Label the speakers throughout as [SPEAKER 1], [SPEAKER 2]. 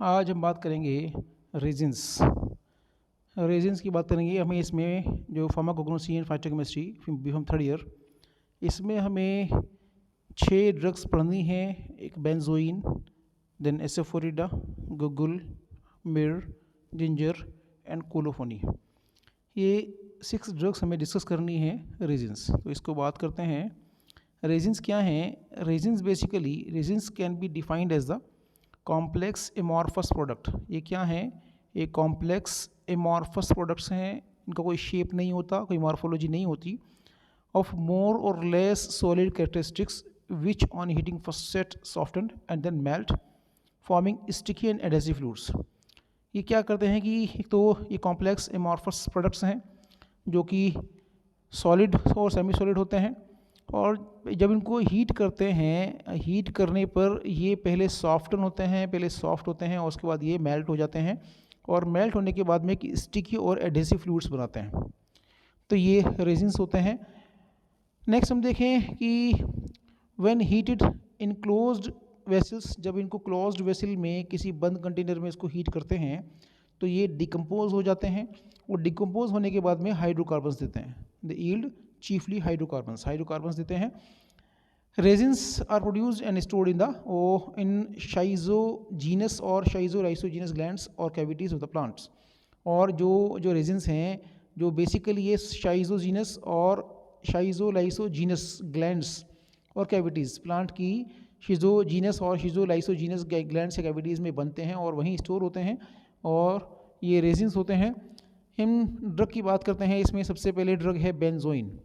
[SPEAKER 1] आज हम बात करेंगे रेजिन्स। रेजिन्स की बात करेंगे। हमें इसमें जो pharmacognosy and phytochemistry from third year, इसमें हमें 6 ड्रग्स पढ़नी हैं। एक बेंजोइन, देन एसोफोरिडा, गुगुल, मिर, जिंजर एंड कोलोफोनी। ये 6 ड्रग्स हमें डिस्कस करनी है रेजिन्स। तो इसको बात करते हैं। रेजिन्स क्या हैं? Resins basically, resins can be defined as the complex amorphous product. ये क्या है? ये कॉम्प्लेक्स एमॉर्फस प्रोडक्ट्स हैं। इनका कोई शेप नहीं होता, कोई मॉर्फोलॉजी नहीं होती। Of more or less solid characteristics which on heating first set soften and then melt forming sticky and adhesive fluids. ये क्या करते हैं कि एक तो ये कॉम्प्लेक्स एमॉर्फस प्रोडक्ट्स हैं जो कि सॉलिड और सेमी सॉलिड होते हैं, और जब इनको हीट करते हैं, हीट करने पर ये पहले सॉफ्टन होते हैं, पहले सॉफ्ट होते हैं और उसके बाद ये मेल्ट हो जाते हैं, और मेल्ट होने के बाद में एक स्टिकी और एडेसिव फ्लूइड्स बनाते हैं। तो ये रेजिन्स होते हैं। नेक्स्ट हम देखें कि when heated in closed vessels, जब इनको क्लोज्ड वेसल में किसी बंद कंटेनर में इसको हीट करते हैं तो ये डिकम्पोज हो जाते हैं, और डिकम्पोज होने के बाद में हाइड्रोकार्बन्स देते हैं। द यील्ड चीफली हाइड्रोकार्बन्स देते हैं। Resins are produced and stored in schizogenous और शाइजोलाइसोजीनस ग्लैंड्स और कैविटीज ऑफ द प्लांट्स। और जो रेजिन्स हैं, जो बेसिकली ये शाइजोजीनस और शाइजोलाइसोजीनस ग्लैंड्स और कैविटीज़, प्लांट की शिजोजीनस और शिजोलाइसोजीनस ग्लैंड्स या कैविटीज़ में बनते हैं और वहीं स्टोर होते हैं, और ये रेजिन्स होते हैं। हम ड्रग की बात करते हैं। इसमें सबसे पहले ड्रग है बेंजोइन।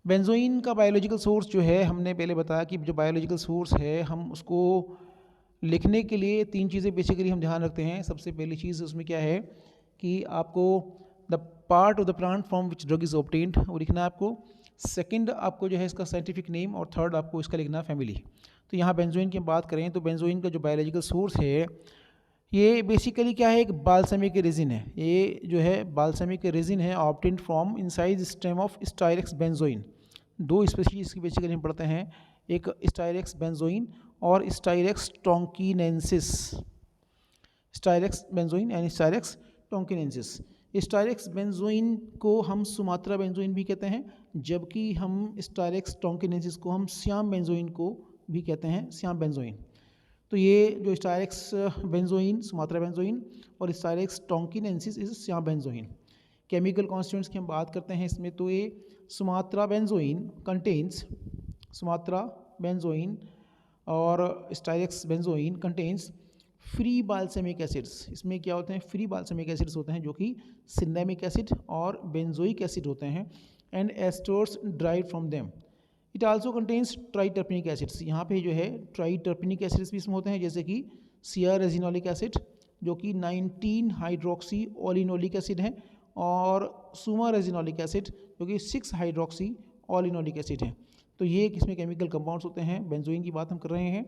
[SPEAKER 1] बेंजोइन का बायोलॉजिकल सोर्स जो है, हमने पहले बताया कि जो बायोलॉजिकल सोर्स है, हम उसको लिखने के लिए 3 चीज़ें बेसिकली हम ध्यान रखते हैं। सबसे पहली चीज़ उसमें क्या है कि आपको the part of the plant from which drug is obtained वो लिखना है आपको। सेकंड आपको जो है इसका साइंटिफिक नेम, और थर्ड आपको इसका लिखना है फैमिली। तो यहाँ बेंजोइन की हम बात करें तो बेंजोइन का जो बायोलॉजिकल सोर्स है, ये बेसिकली क्या है, एक बाल्समिक रेजिन है। ये जो है बाल्समिक रेजिन है, obtained from inside stem of Styrax benzoin. 2 species की बेसिकली हम पढ़ते हैं, एक स्टाइरेक्स बेंजोइन और Styrax tonkinensis. Styrax benzoin and Styrax tonkinensis. Styrax benzoin को हम सुमात्रा बेंजोइन भी कहते हैं, जबकि हम स्टाइरेक्स टोंकिनेंसिस को हम श्याम बेंजोइन को भी कहते हैं, श्याम बेंजोइन। तो ये जो स्टाइरेक्स बेंजोइन, सुमात्रा बेंजोइन, और Styrax tonkinensis is Siam benzoin. Chemical constituents की हम बात करते हैं इसमें, तो ये Sumatra benzoin contains, Sumatra benzoin और Styrax benzoin contains free balsamic acids. इसमें क्या होते हैं? फ्री बाल्समिक एसिड्स होते हैं जो कि सिनेमिक एसिड और बेंजोइक एसिड होते हैं, and esters derived from them. It also contains triterpenic acids. यहाँ पे जो है ट्राइटर्पेनिक एसिड्स भी इसमें होते हैं, जैसे कि सियर रेजिनोलिक एसिड जो कि 19 हाइड्रोक्सी ओलिनोलिक एसिड है, और सुमा रेजिनोलिक एसिड जो कि 6 हाइड्रोक्सी ओलिनोलिक एसिड है। तो ये किसमें केमिकल कंपाउंड्स होते हैं। बेंजोइन की बात हम कर रहे हैं।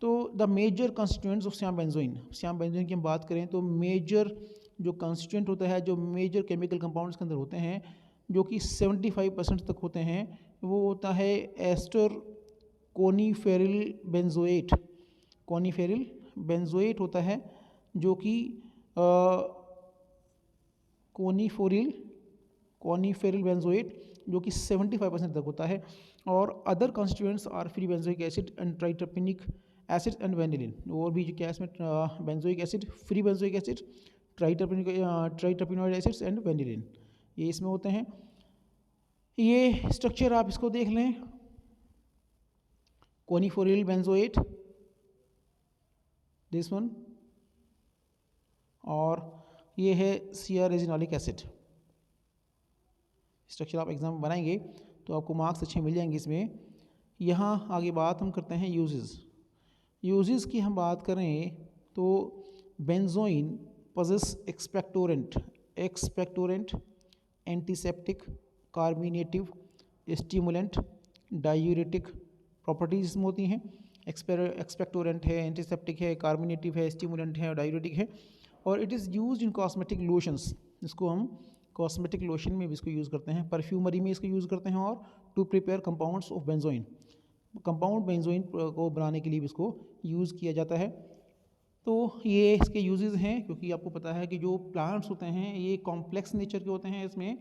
[SPEAKER 1] तो the major constituents of Siam benzoin की हम बात करें तो मेजर जो कंस्टिट्यूएंट होता है, जो मेजर केमिकल कंपाउंड्स के अंदर होते हैं, जो कि 75% तक होते हैं, वो होता है एस्टर कोनीफेरिल बेंजोएट। कोनीफेरिल बेंजोएट होता है जो कि कोनीफेरिल बेंजोएट जो कि 75% तक होता है। और other constituents are free benzoic acid and triterpenic acid and vanillin. और भी जो क्या है इसमें, benzoic acid, free benzoic acid, triterpenoid acids and vanillin, ये इसमें होते हैं। ये स्ट्रक्चर आप इसको देख लें, कोनीफेरिल बेंजोएट, दिस वन, और ये है सियर रेजिनोलिक एसिड। स्ट्रक्चर आप एग्जाम में बनाएंगे तो आपको मार्क्स अच्छे मिल जाएंगे इसमें। यहाँ आगे बात हम करते हैं यूजेस की हम बात करें तो benzoin possess expectorant, antiseptic, carminative, stimulant, diuretic properties इसमें होती हैं। एक्सपेक्टोरेंट है, एंटीसेप्टिक है, कार्मिनेटिव है, स्टिमुलेंट है और डायूरेटिक है। और it is used in cosmetic lotions. इसको हम कॉस्मेटिक लोशन में भी इसको यूज़ करते हैं, परफ्यूमरी में इसको यूज़ करते हैं, और to prepare compounds of benzoin, compound benzoin को बनाने के लिए भी इसको यूज़ किया जाता है। तो ये इसके यूजेस हैं, क्योंकि आपको पता है कि जो प्लांट्स होते हैं ये कॉम्प्लेक्स नेचर के होते हैं। इसमें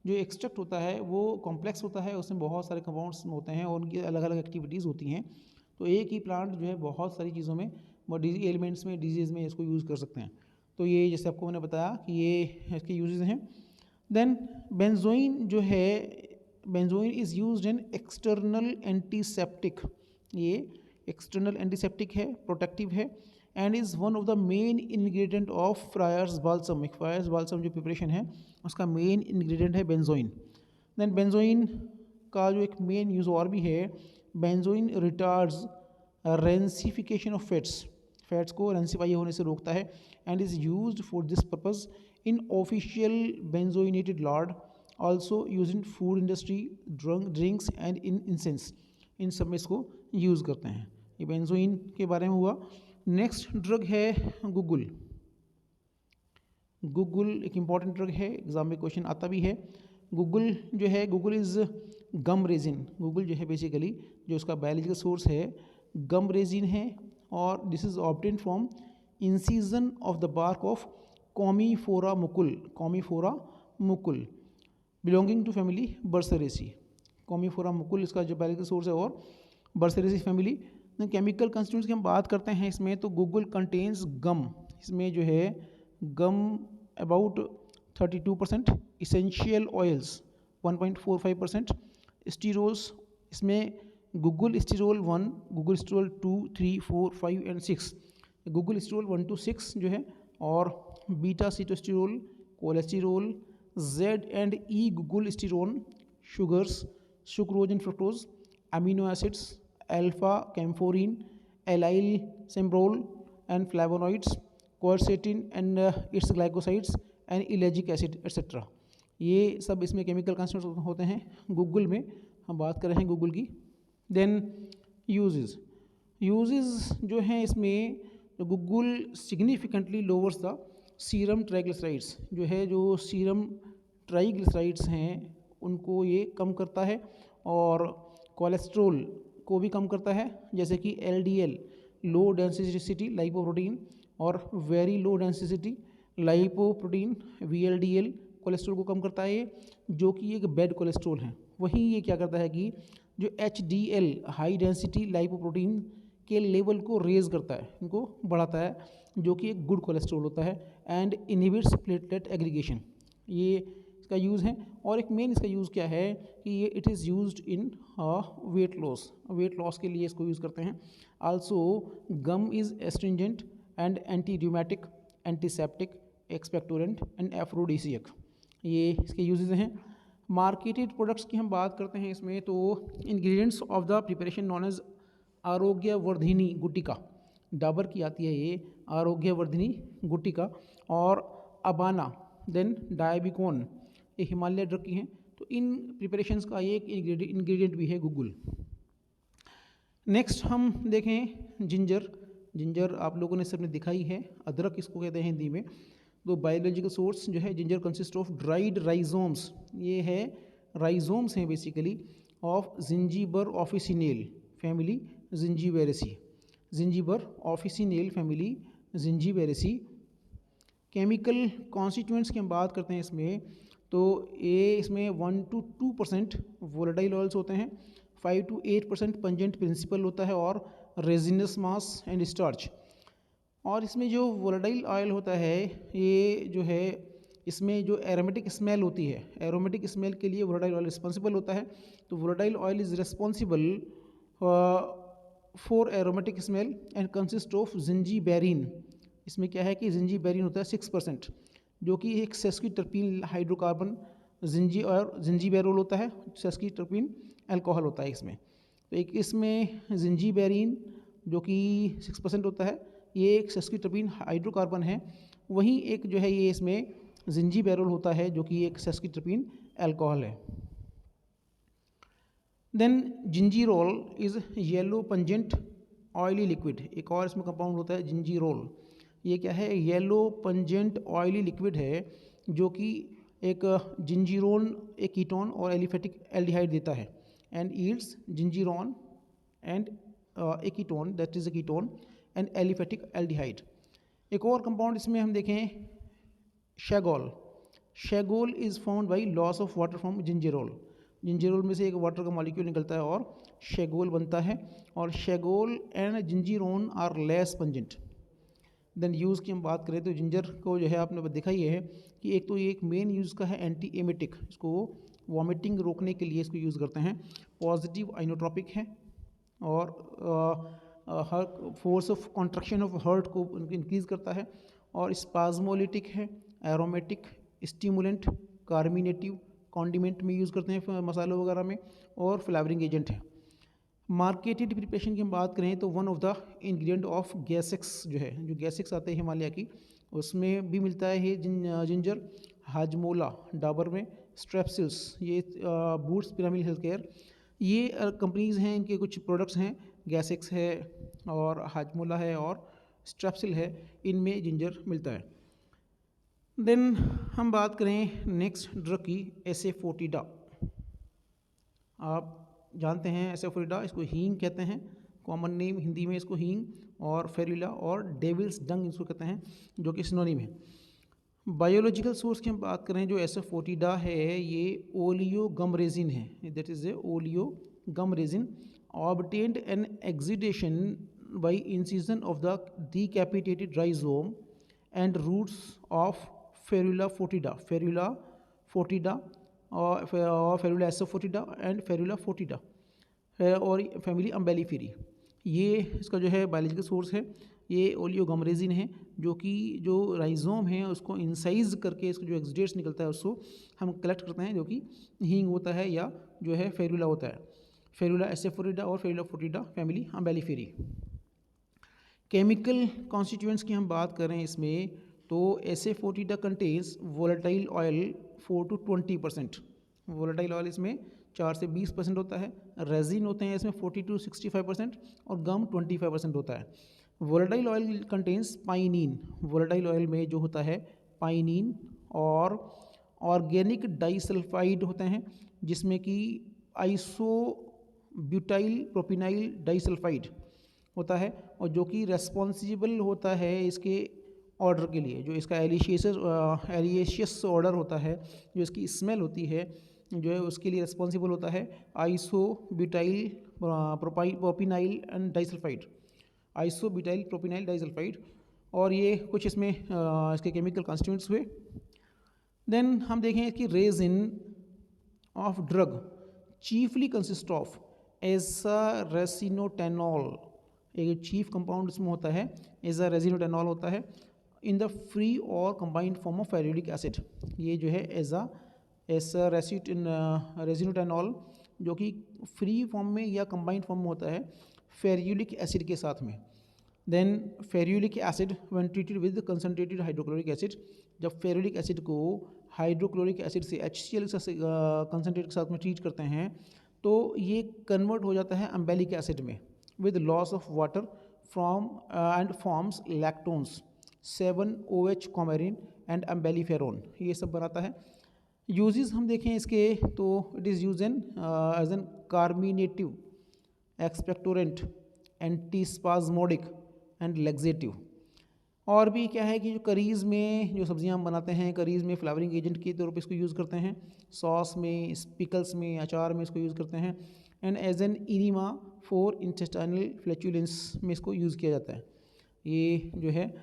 [SPEAKER 1] जो एक्सट्रैक्ट होता है वो कॉम्प्लेक्स होता है, उसमें बहुत सारे कंपाउंड्स होते हैं और उनकी अलग अलग एक्टिविटीज़ होती हैं। तो एक ही प्लांट जो है बहुत सारी चीज़ों में, एलिमेंट्स में, डिजीज़ में इसको यूज़ कर सकते हैं। तो ये जैसे आपको मैंने बताया कि ये इसके यूजेस हैं। देन बेंजोइन जो है, benzoin is used in external antiseptic. ये एक्सटर्नल एंटीसेप्टिक है, प्रोटेक्टिव है, and is one of the main ingredient of friar's balsam. Friar's balsam जो प्रिपरेशन है उसका मेन इंग्रेडिएंट है बेंजोइन। देन बेंजोइन का जो एक मेन यूज़ और भी है, benzoin retards rancidification of fats को रेंसिफाई होने से रोकता है, and is used for this purpose in official benzoinated lard, also use in food industry, drinks and in incense. इन सब में इसको यूज़ करते हैं। ये बेंजोइन के बारे में हुआ। नेक्स्ट ड्रग है गूगल। गूगल एक इम्पॉर्टेंट ड्रग है, एग्जाम में क्वेश्चन आता भी है। गूगल जो है, guggul is gum resin. Guggul जो है बेसिकली जो उसका बायोलॉजिकल सोर्स है गम रेजिन है, और this is obtain from incision of the bark of Commiphora mukul. Commiphora mukul belonging to family Burseraceae. Commiphora mukul इसका जो बायोलॉजिकल सोर्स है, और बर्सेरेसी फैमिली। केमिकल कंस्टिट्यूएंट्स की हम बात करते हैं इसमें, तो गूगल कंटेन्स गम। इसमें जो है gum about 32%, essential oils 1.45%, sterols इसमें guggulsterol 1, guggulsterol 2, 3, 4, 5 and 6। Guggulsterol 1 to 6 जो है, और beta sitosterol, cholesterol, Z and E guggulsterone, sugars, sucrose and fructose, amino acids, alpha camphorene, allyl cembrol and flavonoids, quercetin and its glycosides and ellagic acid etcetera. ये सब इसमें chemical constituents होते हैं Google में। हम बात कर रहे हैं गूगल की। देन यूजेस जो हैं इसमें, तो Google significantly lowers the serum triglycerides. जो है जो सीरम ट्राइग्लिसराइड्स हैं उनको ये कम करता है, और कोलेस्ट्रोल को भी कम करता है, जैसे कि LDL लो डेंसिटी लाइपोप्रोटीन और very low density lipoprotein VLDL cholesterol को कम करता है ये, जो कि एक बैड कोलेस्ट्रॉल है। वहीं ये क्या करता है कि जो HDL हाई डेंसिटी लाइपोप्रोटीन के लेवल को रेज करता है, इनको बढ़ाता है, जो कि एक गुड कोलेस्ट्रॉल होता है, एंड इनहिबिट्स प्लेटलेट एग्रीगेशन। ये इसका यूज़ है। और एक मेन इसका यूज़ क्या है कि ये it is used in weight loss के लिए इसको यूज़ करते हैं। Also gum is astringent and anti rheumatic, antiseptic, expectorant and aphrodisiac. ये इसके यूजेस हैं। मार्केटेड प्रोडक्ट्स की हम बात करते हैं इसमें, तो ingredients of the preparation known as Arogyavardhini Gutika. Dabur की आती है ये आरोग्यवर्धिनी गुटिका, और अबाना, देन डायबिकॉन, ये हिमालय ड्रग की हैं। तो इन प्रिपरेशंस का ये एक इंग्रेडिएंट भी है गूगल। नेक्स्ट हम देखें जिंजर आप लोगों ने सबने दिखाई है, अदरक इसको कहते हैं हिंदी में। तो बायोलॉजिकल सोर्स जो है ginger consist of dried rhizomes. ये है राइजोम्स हैं basically of Zingiber officinale family Zingiberaceae. Zingiber officinale family Zingiberaceae. Chemical constituents की हम बात करते हैं इसमें, तो ये इसमें 1 to 2% वोलेटाइल ऑयल्स होते हैं, 5 to 8% पंजेंट प्रिंसिपल होता है, और रेजिनस मास एंड स्टार्च। और इसमें जो वोलेटाइल ऑयल होता है ये जो है इसमें जो एरोमेटिक स्मेल होती है, एरोमेटिक स्मेल के लिए वोलेटाइल ऑयल रिस्पॉन्सिबल होता है। तो volatile oil is responsible for aromatic smell and consist of zingiberene. इसमें क्या है कि जिंजीबेरिन होता है 6%, जो कि एक सेस्किटर्पीन हाइड्रोकार्बन और जिंजीबेरोल होता है, सेस्किटर्पीन अल्कोहल होता है इसमें। तो एक इसमें जिंजीबेरिन जो कि 6% होता है, ये एक सेस्किटर्पीन हाइड्रोकार्बन है। वहीं एक जो है ये इसमें जिंजीबेरोल होता है, जो कि एक सेस्किटर्पीन अल्कोहल है। Then gingerol is yellow pungent oily liquid. एक और इसमें कंपाउंड होता है जिंजीरोल। ये क्या है, येलो पंजेंट ऑयली लिक्विड है, जो कि एक जिंजीरोन एक कीटोन और एलिफेटिक एल्डिहाइड देता है, and yields zingerone and a ketone that is a ketone and aliphatic aldehyde. एक और कंपाउंड इसमें हम देखें shogaol. Shogaol is found by loss of water from gingerol. Gingerol में से एक वाटर का मॉलिक्यूल निकलता है और शेगोल बनता है, और shogaol and zingerone are less pungent than use की हम बात करें तो जिंजर को जो है आपने देखा ही है कि एक तो ये एक मेन यूज़ का है एंटी एमेटिक, इसको वॉमिटिंग रोकने के लिए इसको यूज़ करते हैं। पॉजिटिव आइनोट्रॉपिक है और force of contraction of heart को इंक्रीज़ करता है, और स्पाज्मोलिटिक है, एरोमेटिक, स्टिमुलेंट, कार्मिनेटिव, कॉन्डिमेंट में यूज़ करते हैं मसालों वगैरह में, और फ्लेवरिंग एजेंट है। मार्केटेड प्रिपरेशन की हम बात करें तो one of the ingredient of Gasex जो है, जो गैसेक्स आते हैं हिमालय की, उसमें भी मिलता है ये जिंजर। हाजमोला डाबर में, स्ट्रेप्सिल्स ये बूट्स पिरामिड हेल्थ केयर, ये कंपनीज़ हैं, इनके कुछ प्रोडक्ट्स हैं, गैसेक्स है और हाजमोला है और स्ट्रेप्सिल है, इनमें जिंजर मिलता है। देन हम बात करें नेक्स्ट ड्रग की, एसेफोटिडा। आप जानते हैं एसेफोटिडा, इसको हींग कहते हैं, कॉमन नेम हिंदी में इसको हींग, और फेरुला और डेविल्स डंग इसको कहते हैं, जो कि सिनोनिम है। बायोलॉजिकल सोर्स की हम बात करें, जो एसेफोटिडा है ये ओलियो गम रेजिन है, that is a oleo gum resin obtained an exudation by incision of the decapitated rhizome and roots of Ferula foetida, Ferula foetida और Ferula asafoetida and Ferula foetida और family Umbelliferae. ये इसका जो है biological source है, ये oleo-gum resin है, जो कि जो राइजोम है उसको इंसाइज करके इसको जो एक्सुडेट्स निकलता है उसको हम कलेक्ट करते हैं, जो कि हींग होता है या जो है फेरुला होता है। फेरुला एसेफोटिडा और Ferula foetida family Umbelliferae. Chemical constituents की हम बात करें इसमें तो asafoetida contains volatile oil 4 to 20%। Volatile oil इसमें 4 से 20% होता है, रेजिन होते हैं इसमें 40 to 65% और गम 25% होता है। Volatile oil contains pinene, volatile oil में जो होता है पाइनिन और ऑर्गेनिक डाइसल्फाइड होते हैं, जिसमें कि आइसोब्यूटाइल प्रोपिनाइल डाइसल्फाइड होता है, और जो कि रेस्पॉन्सिबल होता है इसके ऑर्डर के लिए, जो इसका एलिशियस ऑर्डर होता है, जो इसकी स्मेल होती है जो है उसके लिए रिस्पॉन्सिबल होता है isobutyl propynyl and disulphide, isobutyl propynyl disulphide, और ये कुछ इसमें इसके केमिकल कॉन्स्टिट्यूएंट्स हुए। देन हम देखें कि resin of drug chiefly consist of asaresinotannol, एक चीफ कंपाउंड इसमें होता है एज़ारेसिनोटेनॉल होता है, इन द फ्री और combined form of ferulic acid. ये जो है रेसिनोटेनॉल जो कि फ्री फॉर्म में या कंबाइंड फॉर्म में होता है फेरुलिक एसिड के साथ में। Then ferulic acid when treated with concentrated hydrochloric acid, जब फेरुलिक एसिड को हाइड्रोक्लोरिक एसिड से HCl कंसनट्रेट के साथ में ट्रीट करते हैं तो ये कन्वर्ट हो जाता है अम्बेलिक एसिड में with loss of water from and forms lactones 7OH coumarin and umbelliferone, ये सब बनाता है। यूजेस हम देखें इसके तो it is use as an carminative, expectorant, antispasmodic and laxative. और भी क्या है कि जो करीज़ में जो सब्जियां हम बनाते हैं, करीज़ में फ्लावरिंग एजेंट के तौर पे इसको यूज़ करते हैं, सॉस में, पिकल्स में, अचार में इसको यूज़ करते हैं, and as an enema for intestinal flatulence में इसको यूज़ किया जाता है, ये जो है।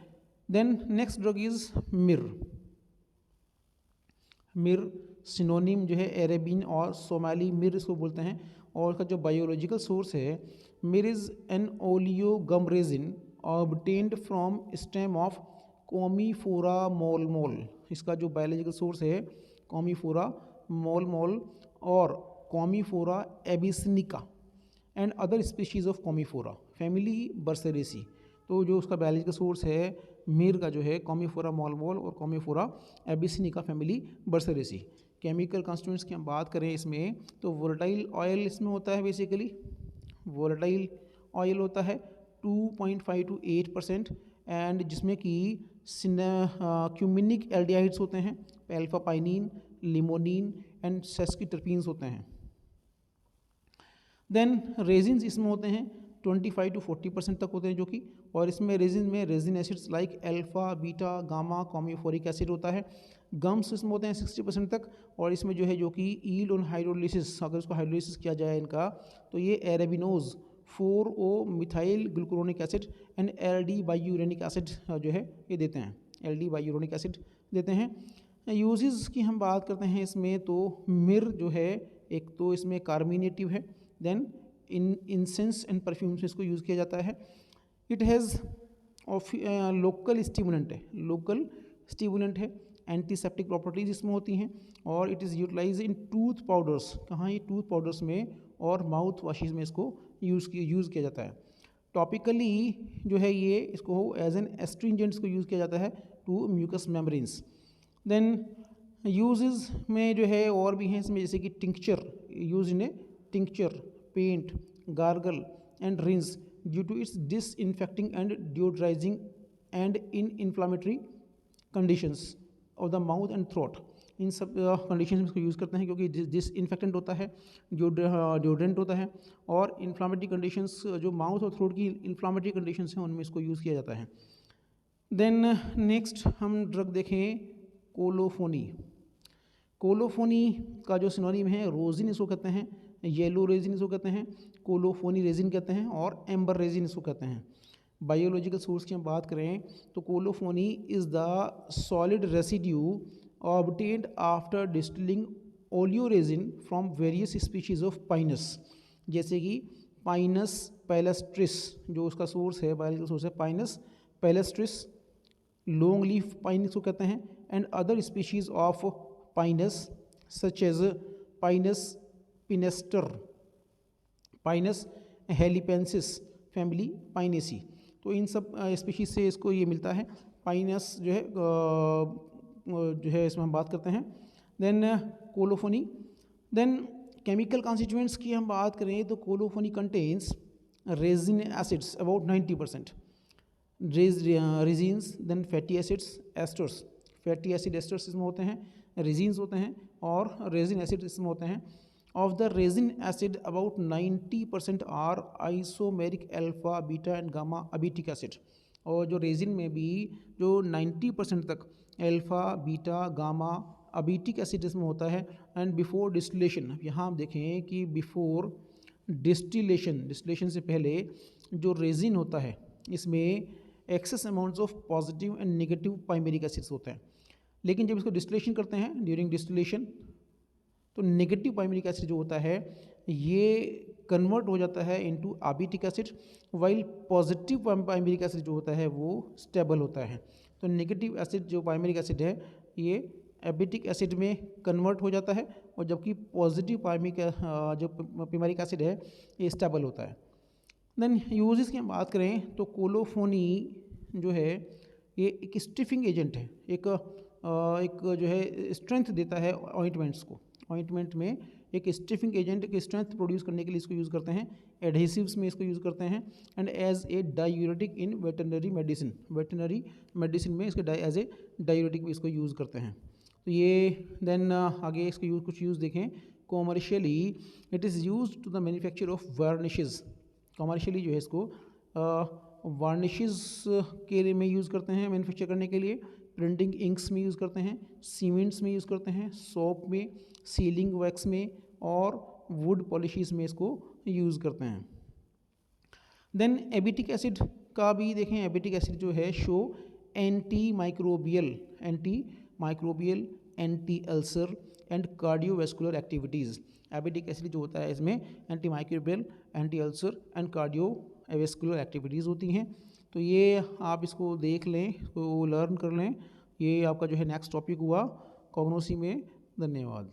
[SPEAKER 1] देन नेक्स्ट ड्रग इज़ मिर। मिर सिनोनिम जो है एरेबिन और सोमाली मिर इसको बोलते हैं, और इसका जो बायोलॉजिकल सोर्स है myrrh is an oleogum resin obtained from stem of Commiphora molmol. इसका जो बायोलॉजिकल सोर्स है कॉमीफोरा मोलमोल और Commiphora abyssinica and other species of Commiphora family Burseraceae. तो जो उसका बायोलॉजिकल सोर्स है मिर का जो है कॉमीफोरा मोलमोल और कॉमीफोरा एबिसिनिका फैमिली बर्सेरेसी। केमिकल कॉन्स्टिट्यूएंट्स की हम बात करें इसमें तो वोलेटाइल ऑयल इसमें होता है, बेसिकली वोलेटाइल ऑयल होता है 2.5 to 8% एंड जिसमें कि क्यूमिनिक एल्डिहाइड्स होते हैं, अल्फा पाइनिन, लिमोनिन एंड सेस्किटर्पीन्स होते हैं। देन रेजिन्स इसमें होते हैं 25 to 40% तक होते हैं जो कि, और इसमें resin acids like alpha beta gamma commiphoric acid होता है। गम्स इसमें होते हैं 60% तक, और इसमें जो है जो कि ईल्ड ऑन हाइड्रोलिसिस, अगर इसको हाइड्रोलिसिस किया जाए इनका, तो ये arabinose 4O methyl glucuronic acid and LD बायूरेनिक एसिड जो है ये देते हैं, LD बायूरेनिक एसिड देते हैं। यूजेस की हम बात करते हैं इसमें, तो मिर जो है एक तो इसमें कार्मिनेटिव है, देन इंसेंस एंड परफ्यूम्स में इसको यूज़ किया जाता है। इट हैज़ लोकल स्टिमुलेंट है, एंटीसेप्टिक प्रॉपर्टीज इसमें होती हैं, और it is utilise in tooth powders, कहाँ ये टूथ पाउडर्स में और माउथ वॉशेज में इसको यूज़ किया जाता है। टॉपिकली जो है ये इसको एज एन एस्ट्रिंजेंट को यूज़ किया जाता है to mucous membranes. Then uses में जो है और भी हैं इसमें, जैसे कि tincture, use in a tincture, paint, gargle and rinse due to its disinfecting and deodorising and in inflammatory conditions of the mouth and throat. इन सब कंडीशन में इसको यूज़ करते हैं क्योंकि डिसइंफेक्टेंट होता है, डिओड्रेंट होता है, और इन्फ्लामेटरी कंडीशंस जो माउथ और थ्रोट की इन्फ्लामेटरी कंडीशंस हैं उनमें इसको यूज़ किया जाता है। देन नेक्स्ट हम ड्रग देखें कोलोफोनी। कोलोफोनी का जो सिनोनिम है रोजिन इसको कहते हैं, येलो रेजिन इसको कहते हैं, कोलोफोनी रेजिन कहते हैं, और एम्बर रेजिन इसको कहते हैं। बायोलॉजिकल सोर्स की हम बात करें तो colophony is the solid residue obtained after distilling oleoresin from various species of pinus, जैसे कि पाइनस पैलेस्ट्रिस जो उसका सोर्स है, बायोलॉजिकल सोर्स है Pinus palustris, long leaf pine इसको कहते हैं, and other species of Pinus such as Pinus pinaster, Pinus halepensis family Pinaceae. तो इन सब स्पीशीज से इसको ये मिलता है। पाइनस जो है इसमें हम बात करते हैं। Then colophony, then chemical constituents की हम बात करें तो colophony contains resin acids about 90%, resins, then fatty acids, esters, fatty acid esters इसमें होते हैं, रेजिन्स होते हैं, और रेजिन एसिड इसमें होते हैं। Of the resin acid about 90% are isomeric alpha beta and gamma abietic acid, और जो रेजिन में भी जो 90% तक alpha beta gamma abietic acid इसमें होता है। एंड बिफोर डिस्टिलेशन, अब यहाँ आप देखें कि बिफोर डिस्टिलेशन से पहले जो रेजिन होता है इसमें excess amounts of positive and negative pimaric acids होते हैं, लेकिन जब इसको डिस्टिलेशन करते हैं ड्यूरिंग डिस्टिलेशन तो नेगेटिव पाइमेरिक एसिड जो होता है ये कन्वर्ट हो जाता है into abietic acid, while positive pimaric acid जो होता है वो स्टेबल होता है। तो नेगेटिव एसिड जो पाइमेरिक एसिड है ये एबिटिक एसिड में कन्वर्ट हो जाता है, और जबकि पॉजिटिव जो पाइमेरिक एसिड है ये स्टेबल होता है। देन यूजेस की हम बात करें तो कोलोफोनी जो है ये एक स्टिफिंग एजेंट है, एक जो है स्ट्रेंथ देता है ऑइंटमेंट्स को। ऑइंटमेंट में एक स्टिफिंग एजेंट की स्ट्रेंथ प्रोड्यूस करने के लिए इसको यूज़ करते हैं, एडहेसिव्स में इसको यूज़ करते हैं, and as a diuretic in veterinary medicine में इसके एज ए डायूरेटिक भी इसको यूज़ करते हैं। तो ये देन आगे इसके कुछ यूज़ देखें। Commercially it is use to the manufacture of varnishes, commercially जो है इसको वार्निशेस के में यूज़ करते हैं मैन्युफैक्चर करने के लिए, प्रिंटिंग इंक्स में यूज़ करते हैं, सीमेंट्स में यूज़ करते हैं, सोप में, सीलिंग वैक्स में, और वुड पॉलिशीज में इसको यूज़ करते हैं। देन एबिटिक एसिड का भी देखें, एबिटिक एसिड जो है show anti microbial, anti ulcer and cardiovascular activities. Abietic acid जो होता है इसमें anti microbial, anti ulcer and cardiovascular activities होती हैं। तो ये आप इसको देख लें, इसको लर्न कर लें। ये आपका जो है नेक्स्ट टॉपिक हुआ कॉग्नोसी में। धन्यवाद।